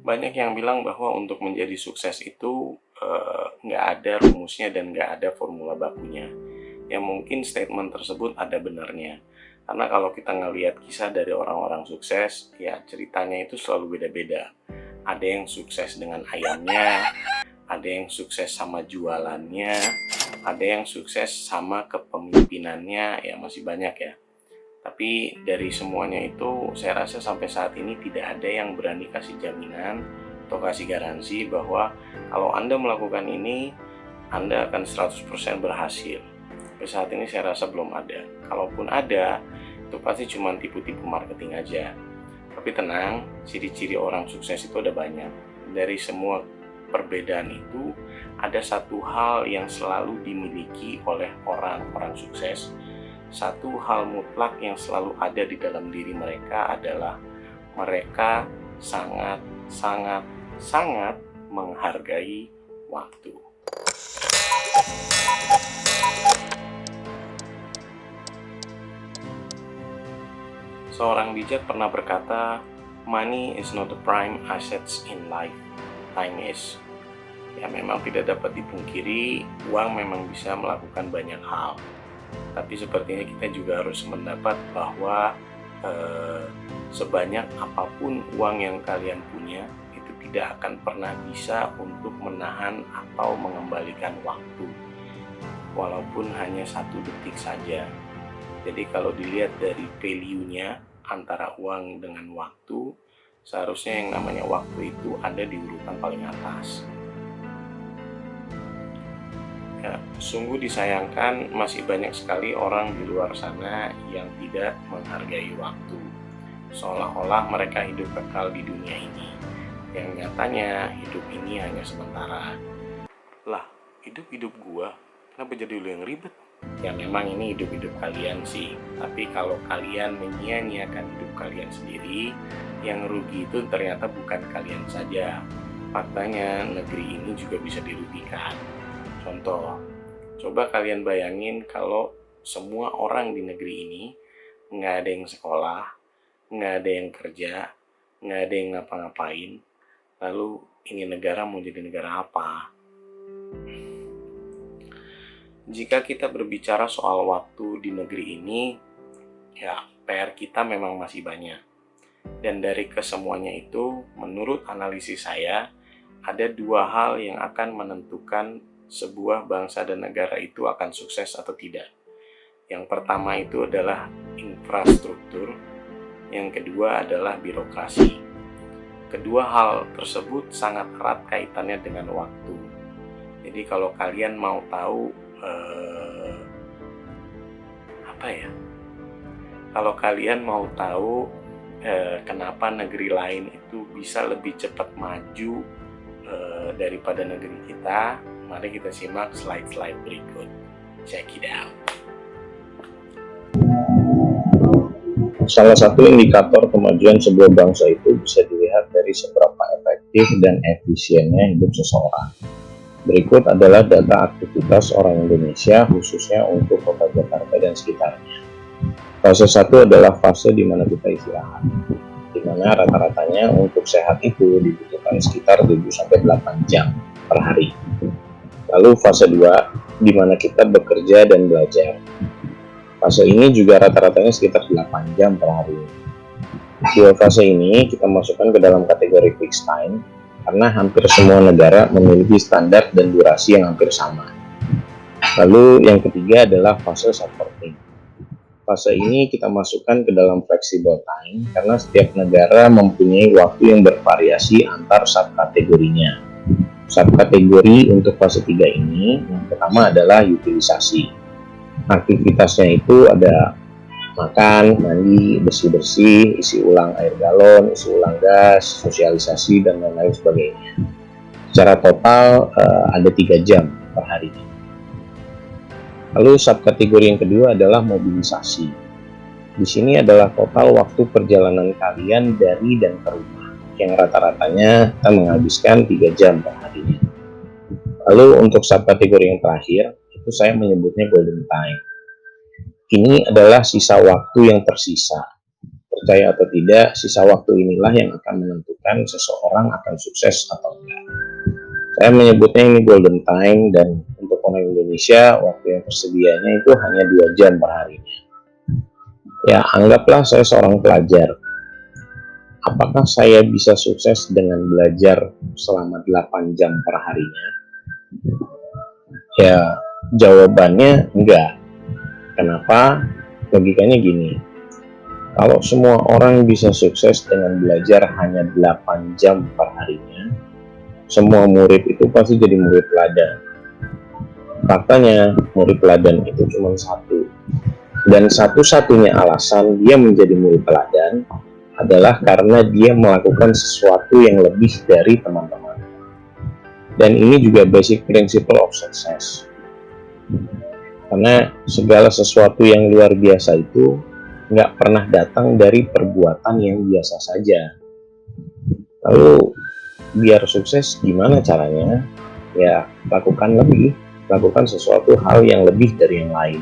Banyak yang bilang bahwa untuk menjadi sukses itu nggak ada rumusnya dan nggak ada formula bakunya. Ya mungkin statement tersebut ada benarnya. Karena kalau kita ngelihat kisah dari orang-orang sukses, ya ceritanya itu selalu beda-beda. Ada yang sukses dengan ayamnya, ada yang sukses sama jualannya, ada yang sukses sama kepemimpinannya, ya masih banyak ya. Tapi dari semuanya itu saya rasa sampai saat ini tidak ada yang berani kasih jaminan atau kasih garansi bahwa kalau Anda melakukan ini Anda akan 100% berhasil. Sampai saat ini saya rasa belum ada. Kalaupun ada, itu pasti cuma tipu-tipu marketing aja. Tapi tenang, ciri-ciri orang sukses itu ada banyak. Dari semua perbedaan itu, ada satu hal yang selalu dimiliki oleh orang-orang sukses. Satu hal mutlak yang selalu ada di dalam diri mereka adalah mereka sangat, sangat, sangat menghargai waktu. Seorang bijak pernah berkata, "Money is not the prime assets in life, time is." Ya memang tidak dapat dipungkiri, uang memang bisa melakukan banyak hal. Tapi sepertinya kita juga harus mendapat bahwa sebanyak apapun uang yang kalian punya, itu tidak akan pernah bisa untuk menahan atau mengembalikan waktu. Walaupun hanya 1 detik saja. Jadi kalau dilihat dari value-nya antara uang dengan waktu, seharusnya yang namanya waktu itu ada di urutan paling atas. Ya, sungguh disayangkan masih banyak sekali orang di luar sana yang tidak menghargai waktu. Seolah-olah mereka hidup kekal di dunia ini. Yang nyatanya hidup ini hanya sementara. Lah, hidup gua, kenapa jadi lu yang ribet? Ya memang ini hidup-hidup kalian sih. Tapi kalau kalian menyia-nyiakan hidup kalian sendiri, yang rugi itu ternyata bukan kalian saja. Faktanya negeri ini juga bisa dirugikan. Contoh, coba kalian bayangin kalau semua orang di negeri ini nggak ada yang sekolah, nggak ada yang kerja, nggak ada yang ngapa-ngapain, lalu ini negara mau jadi negara apa? Jika kita berbicara soal waktu di negeri ini, ya PR kita memang masih banyak. Dan dari kesemuanya itu, menurut analisis saya, ada 2 hal yang akan menentukan sebuah bangsa dan negara itu akan sukses atau tidak. Yang pertama itu adalah infrastruktur, yang kedua adalah birokrasi. Kedua hal tersebut sangat erat kaitannya dengan waktu. Jadi kalau kalian mau tahu kalau kalian mau tahu kenapa negeri lain itu bisa lebih cepat maju daripada negeri kita, mari kita simak slide-slide berikut. Check it out. Salah satu indikator kemajuan sebuah bangsa itu bisa dilihat dari seberapa efektif dan efisiennya hidup seseorang. Berikut adalah data aktivitas orang Indonesia khususnya untuk kota Jakarta dan sekitarnya. Fase 1 adalah fase di mana kita istirahat, di mana rata-ratanya untuk sehat itu dibutuhkan sekitar 7-8 jam per hari. Lalu fase 2, di mana kita bekerja dan belajar. Fase ini juga rata-ratanya sekitar 8 jam per hari. 2 fase ini kita masukkan ke dalam kategori fixed time, karena hampir semua negara memiliki standar dan durasi yang hampir sama. Lalu yang ketiga adalah fase supporting. Fase ini kita masukkan ke dalam flexible time karena setiap negara mempunyai waktu yang bervariasi antar subkategorinya. Subkategori untuk fase 3 ini, yang pertama adalah utilisasi. Aktivitasnya itu ada makan, mandi, bersih-bersih, isi ulang air galon, isi ulang gas, sosialisasi, dan lain-lain sebagainya. Secara total ada 3 jam per hari. Lalu subkategori yang kedua adalah mobilisasi. Di sini adalah total waktu perjalanan kalian dari dan ke rumah, yang rata-ratanya kita menghabiskan 3 jam per harinya. Lalu untuk subkategori yang terakhir, itu saya menyebutnya golden time. Ini adalah sisa waktu yang tersisa. Percaya atau tidak, sisa waktu inilah yang akan menentukan seseorang akan sukses atau enggak. Saya menyebutnya ini golden time, dan untuk orang Indonesia waktu yang tersedianya itu hanya 2 jam per harinya. Ya, anggaplah saya seorang pelajar. Apakah saya bisa sukses dengan belajar selama 8 jam per harinya? Ya, jawabannya enggak. Kenapa? Logikanya gini. Kalau semua orang bisa sukses dengan belajar hanya 8 jam per harinya, semua murid itu pasti jadi murid teladan. Faktanya, murid teladan itu cuma satu. Dan satu-satunya alasan dia menjadi murid teladan adalah karena dia melakukan sesuatu yang lebih dari teman-teman. Dan ini juga basic principle of success. Karena segala sesuatu yang luar biasa itu nggak pernah datang dari perbuatan yang biasa saja. Lalu biar sukses gimana caranya? Ya, lakukan sesuatu hal yang lebih dari yang lain.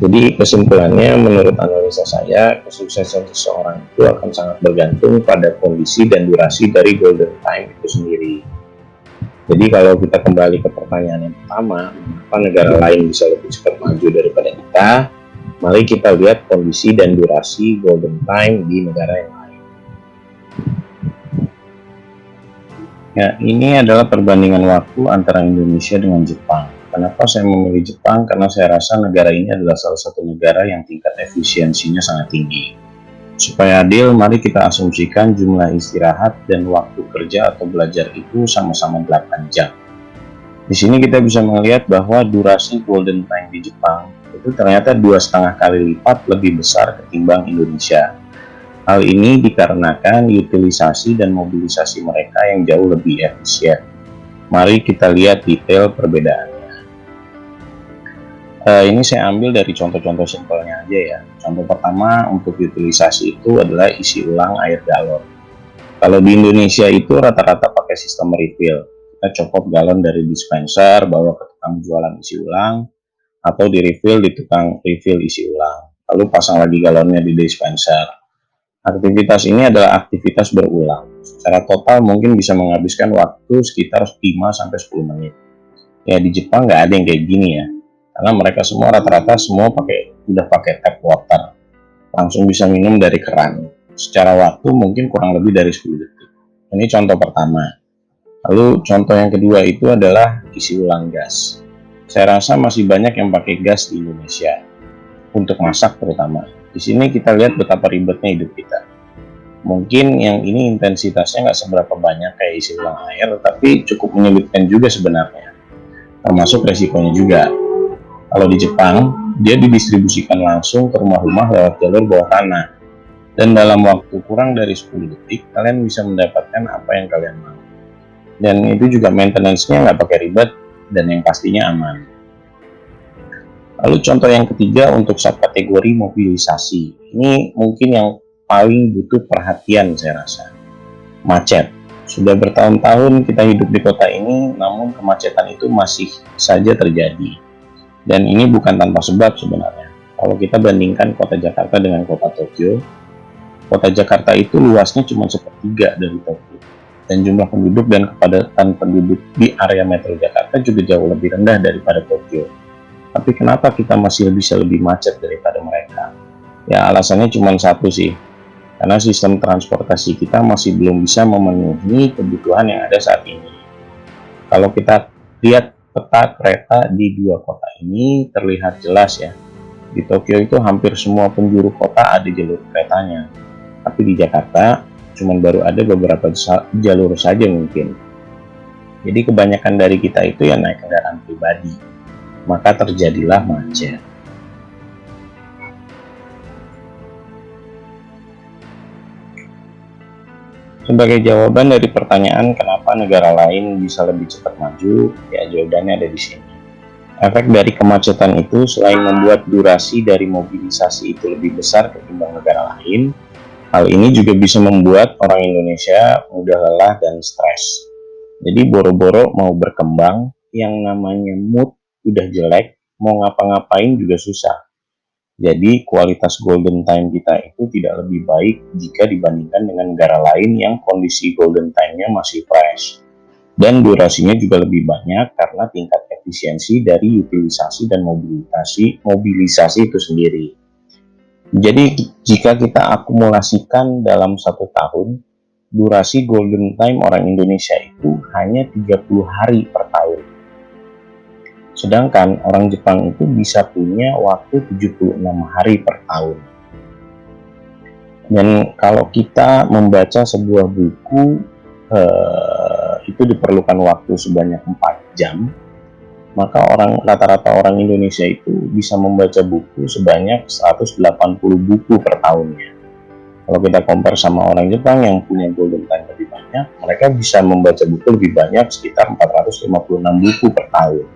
Jadi kesimpulannya, menurut analisa saya, kesuksesan seseorang itu akan sangat bergantung pada kondisi dan durasi dari golden time itu sendiri. Jadi kalau kita kembali ke pertanyaan yang pertama, mengapa negara lain bisa lebih cepat maju daripada kita? Mari kita lihat kondisi dan durasi golden time di negara yang lain. Ya, ini adalah perbandingan waktu antara Indonesia dengan Jepang. Kenapa saya memilih Jepang? Karena saya rasa negara ini adalah salah satu negara yang tingkat efisiensinya sangat tinggi. Supaya adil, mari kita asumsikan jumlah istirahat dan waktu kerja atau belajar itu sama-sama 8 jam. Di sini kita bisa melihat bahwa durasi golden time di Jepang itu ternyata 2,5 kali lipat lebih besar ketimbang Indonesia. Hal ini dikarenakan utilisasi dan mobilisasi mereka yang jauh lebih efisien. Mari kita lihat detail perbedaannya. Ini saya ambil dari contoh-contoh simpelnya aja ya. Contoh pertama untuk utilisasi itu adalah isi ulang air galon. Kalau di Indonesia itu rata-rata pakai sistem refill. Kita copot galon dari dispenser, bawa ke tukang jualan isi ulang, atau di refill di tukang refill isi ulang. Lalu pasang lagi galonnya di dispenser. Aktivitas ini adalah aktivitas berulang. Secara total mungkin bisa menghabiskan waktu sekitar 5-10 menit. Ya, di Jepang nggak ada yang kayak gini ya. Karena mereka semua rata-rata udah pakai tap water, langsung bisa minum dari keran. Secara waktu mungkin kurang lebih dari 10 detik. Ini contoh pertama. Lalu contoh yang kedua itu adalah isi ulang gas. Saya rasa masih banyak yang pakai gas di Indonesia, untuk masak terutama. Di sini kita lihat betapa ribetnya hidup kita. Mungkin yang ini intensitasnya nggak seberapa banyak kayak isi ulang air, tapi cukup menyulitkan juga sebenarnya. Termasuk resikonya juga. Kalau di Jepang, dia didistribusikan langsung ke rumah-rumah lewat jalur bawah tanah. Dan dalam waktu kurang dari 10 detik, kalian bisa mendapatkan apa yang kalian mau. Dan itu juga maintenance-nya nggak pakai ribet, dan yang pastinya aman. Lalu contoh yang ketiga untuk subkategori mobilisasi. Ini mungkin yang paling butuh perhatian saya rasa. Macet. Sudah bertahun-tahun kita hidup di kota ini, namun kemacetan itu masih saja terjadi. Dan ini bukan tanpa sebab sebenarnya. Kalau kita bandingkan kota Jakarta dengan kota Tokyo, kota Jakarta itu luasnya cuma sepertiga dari Tokyo. Dan jumlah penduduk dan kepadatan penduduk di area metro Jakarta juga jauh lebih rendah daripada Tokyo. Tapi kenapa kita masih bisa lebih macet daripada mereka? Ya, alasannya cuma satu sih. Karena sistem transportasi kita masih belum bisa memenuhi kebutuhan yang ada saat ini. Kalau kita lihat peta kereta di dua kota ini terlihat jelas ya. Di Tokyo itu hampir semua penjuru kota ada jalur keretanya. Tapi di Jakarta cuma baru ada beberapa jalur saja mungkin. Jadi kebanyakan dari kita itu yang naik kendaraan pribadi. Maka terjadilah macet. Sebagai jawaban dari pertanyaan kenapa negara lain bisa lebih cepat maju, ya jawabannya ada di sini. Efek dari kemacetan itu selain membuat durasi dari mobilisasi itu lebih besar ketimbang negara lain, hal ini juga bisa membuat orang Indonesia mudah lelah dan stres. Jadi boro-boro mau berkembang, yang namanya mood udah jelek, mau ngapa-ngapain juga susah. Jadi kualitas golden time kita itu tidak lebih baik jika dibandingkan dengan negara lain yang kondisi golden time-nya masih fresh. Dan durasinya juga lebih banyak karena tingkat efisiensi dari utilisasi dan mobilisasi itu sendiri. Jadi jika kita akumulasikan dalam 1 tahun, durasi golden time orang Indonesia itu hanya 30 hari per tahun. Sedangkan orang Jepang itu bisa punya waktu 76 hari per tahun. Dan kalau kita membaca sebuah buku, itu diperlukan waktu sebanyak 4 jam, maka rata-rata orang Indonesia itu bisa membaca buku sebanyak 180 buku per tahunnya. Kalau kita compare sama orang Jepang yang punya golden time lebih banyak, mereka bisa membaca buku lebih banyak, sekitar 456 buku per tahun.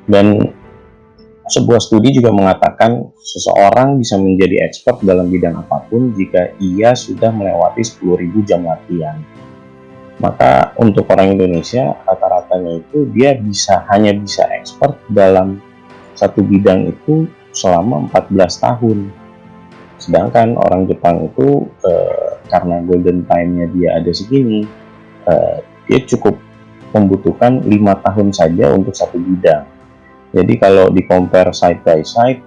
Dan sebuah studi juga mengatakan seseorang bisa menjadi expert dalam bidang apapun jika ia sudah melewati 10.000 jam latihan. Maka untuk orang Indonesia rata-ratanya itu dia hanya bisa expert dalam satu bidang itu selama 14 tahun. Sedangkan orang Jepang itu karena golden time-nya dia ada segini, dia cukup membutuhkan 5 tahun saja untuk satu bidang. Jadi kalau di compare side by side,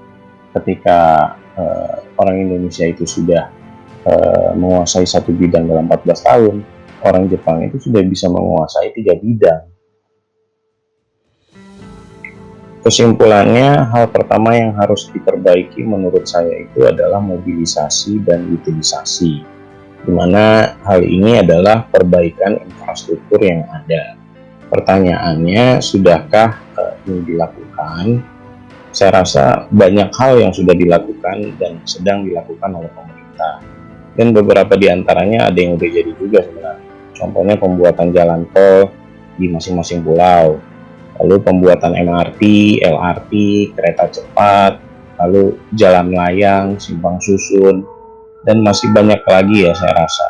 ketika orang Indonesia itu sudah menguasai satu bidang dalam 14 tahun, orang Jepang itu sudah bisa menguasai 3 bidang. Kesimpulannya, hal pertama yang harus diperbaiki menurut saya itu adalah mobilisasi dan utilisasi, di mana hal ini adalah perbaikan infrastruktur yang ada. Pertanyaannya, sudahkah ini dilakukan? Saya rasa banyak hal yang sudah dilakukan dan sedang dilakukan oleh pemerintah. Dan beberapa di antaranya ada yang udah jadi juga sebenarnya. Contohnya pembuatan jalan tol di masing-masing pulau, lalu pembuatan MRT, LRT, kereta cepat, lalu jalan layang, simpang susun, dan masih banyak lagi ya saya rasa.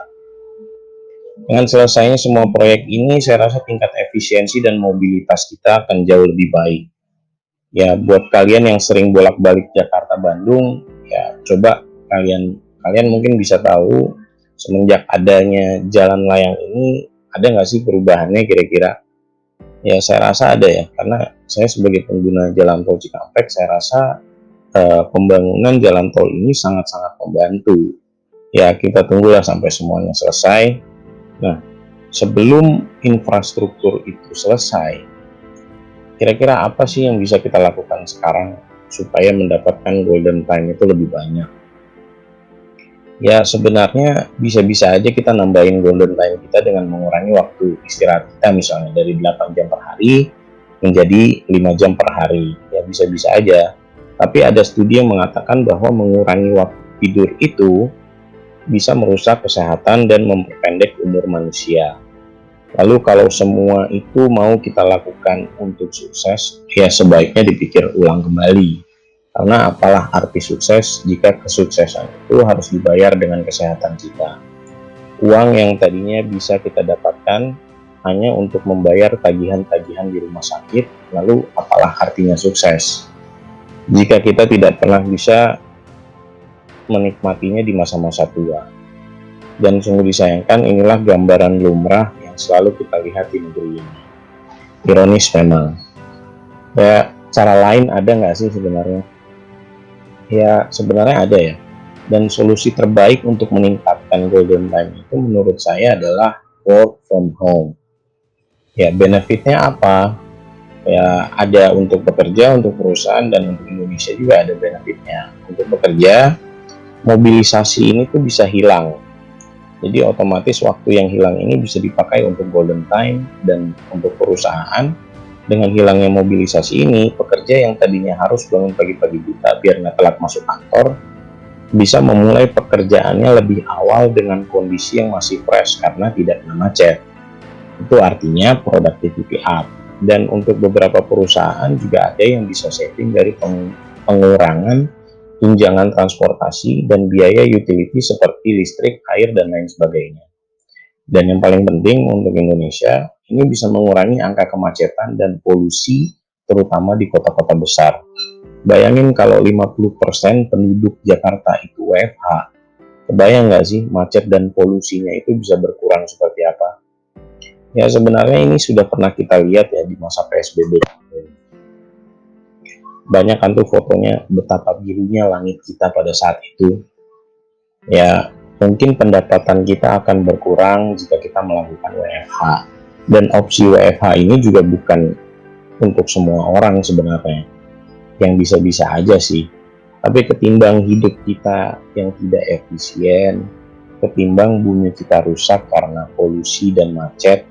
Dengan selesainya semua proyek ini, saya rasa tingkat efisiensi dan mobilitas kita akan jauh lebih baik. Ya, buat kalian yang sering bolak-balik Jakarta-Bandung, ya coba kalian mungkin bisa tahu semenjak adanya jalan layang ini, ada nggak sih perubahannya kira-kira? Ya, saya rasa ada ya, karena saya sebagai pengguna jalan tol Cikampek, saya rasa pembangunan jalan tol ini sangat-sangat membantu. Ya, kita tunggulah sampai semuanya selesai. Nah, sebelum infrastruktur itu selesai, kira-kira apa sih yang bisa kita lakukan sekarang supaya mendapatkan golden time itu lebih banyak? Ya, sebenarnya bisa-bisa aja kita nambahin golden time kita dengan mengurangi waktu istirahat kita, misalnya dari 8 jam per hari menjadi 5 jam per hari. Ya, bisa-bisa aja. Tapi ada studi yang mengatakan bahwa mengurangi waktu tidur itu bisa merusak kesehatan dan memperpendek umur manusia. Lalu kalau semua itu mau kita lakukan untuk sukses, ya sebaiknya dipikir ulang kembali. Karena apalah arti sukses jika kesuksesan itu harus dibayar dengan kesehatan kita. Uang yang tadinya bisa kita dapatkan hanya untuk membayar tagihan-tagihan di rumah sakit, lalu apalah artinya sukses jika kita tidak pernah bisa menikmatinya di masa-masa tua. Dan sungguh disayangkan, inilah gambaran lumrah yang selalu kita lihat di negeri ini. Ironis memang. Ya, cara lain ada nggak sih sebenarnya? Ya, sebenarnya ada ya. Dan solusi terbaik untuk meningkatkan golden time itu menurut saya adalah work from home. Ya, benefitnya apa? Ya, ada untuk pekerja, untuk perusahaan, dan untuk Indonesia juga ada benefitnya. Untuk pekerja, mobilisasi ini tuh bisa hilang. Jadi otomatis waktu yang hilang ini bisa dipakai untuk golden time. Dan untuk perusahaan, dengan hilangnya mobilisasi ini, pekerja yang tadinya harus bangun pagi-pagi buta biar nggak telat masuk kantor, bisa memulai pekerjaannya lebih awal dengan kondisi yang masih fresh karena tidak kena macet. Itu artinya productivity up. Dan untuk beberapa perusahaan juga ada yang bisa saving dari pengurangan tunjangan transportasi dan biaya utility seperti listrik, air, dan lain sebagainya. Dan yang paling penting untuk Indonesia, ini bisa mengurangi angka kemacetan dan polusi, terutama di kota-kota besar. Bayangin kalau 50% penduduk Jakarta itu WFH, kebayang nggak sih macet dan polusinya itu bisa berkurang seperti apa? Ya sebenarnya ini sudah pernah kita lihat ya di masa PSBB. Banyak kan tuh fotonya betapa birunya langit kita pada saat itu. Ya mungkin pendapatan kita akan berkurang jika kita melakukan WFH. Dan opsi WFH ini juga bukan untuk semua orang sebenarnya. Yang bisa-bisa aja sih. Tapi ketimbang hidup kita yang tidak efisien, ketimbang bumi kita rusak karena polusi dan macet,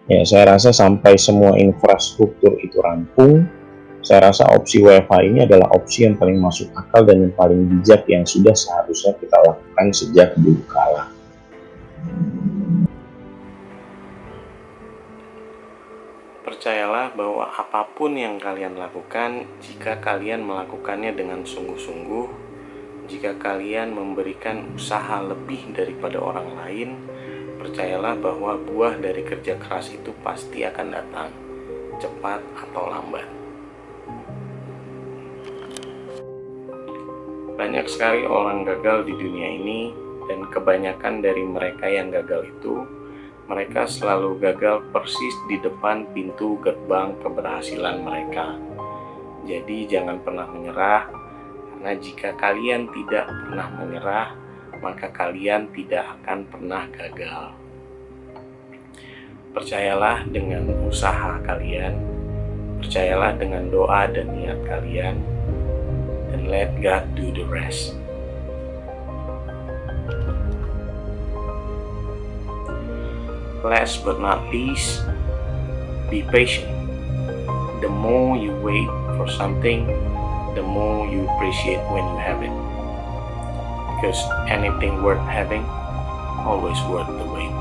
ya saya rasa sampai semua infrastruktur itu rampung, saya rasa opsi WFH ini adalah opsi yang paling masuk akal dan yang paling bijak yang sudah seharusnya kita lakukan sejak dulu kala. Percayalah bahwa apapun yang kalian lakukan, jika kalian melakukannya dengan sungguh-sungguh, jika kalian memberikan usaha lebih daripada orang lain, percayalah bahwa buah dari kerja keras itu pasti akan datang, cepat atau lambat. Banyak sekali orang gagal di dunia ini, dan kebanyakan dari mereka yang gagal itu, mereka selalu gagal persis di depan pintu gerbang keberhasilan mereka. Jadi jangan pernah menyerah, karena jika kalian tidak pernah menyerah, maka kalian tidak akan pernah gagal. Percayalah dengan usaha kalian, percayalah dengan doa dan niat kalian, and let God do the rest. Last but not least, be patient. The more you wait for something, the more you appreciate when you have it. Because anything worth having, always worth the wait.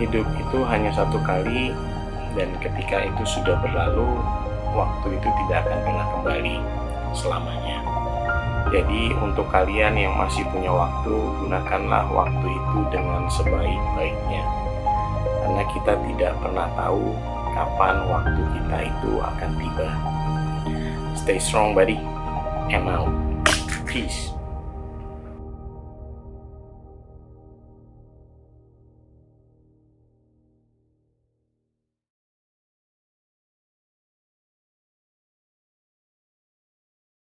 Hidup itu hanya satu kali, dan ketika itu sudah berlalu, waktu itu tidak akan pernah kembali selamanya. Jadi untuk kalian yang masih punya waktu, gunakanlah waktu itu dengan sebaik-baiknya. Karena kita tidak pernah tahu kapan waktu kita itu akan tiba. Stay strong buddy, and out. Peace.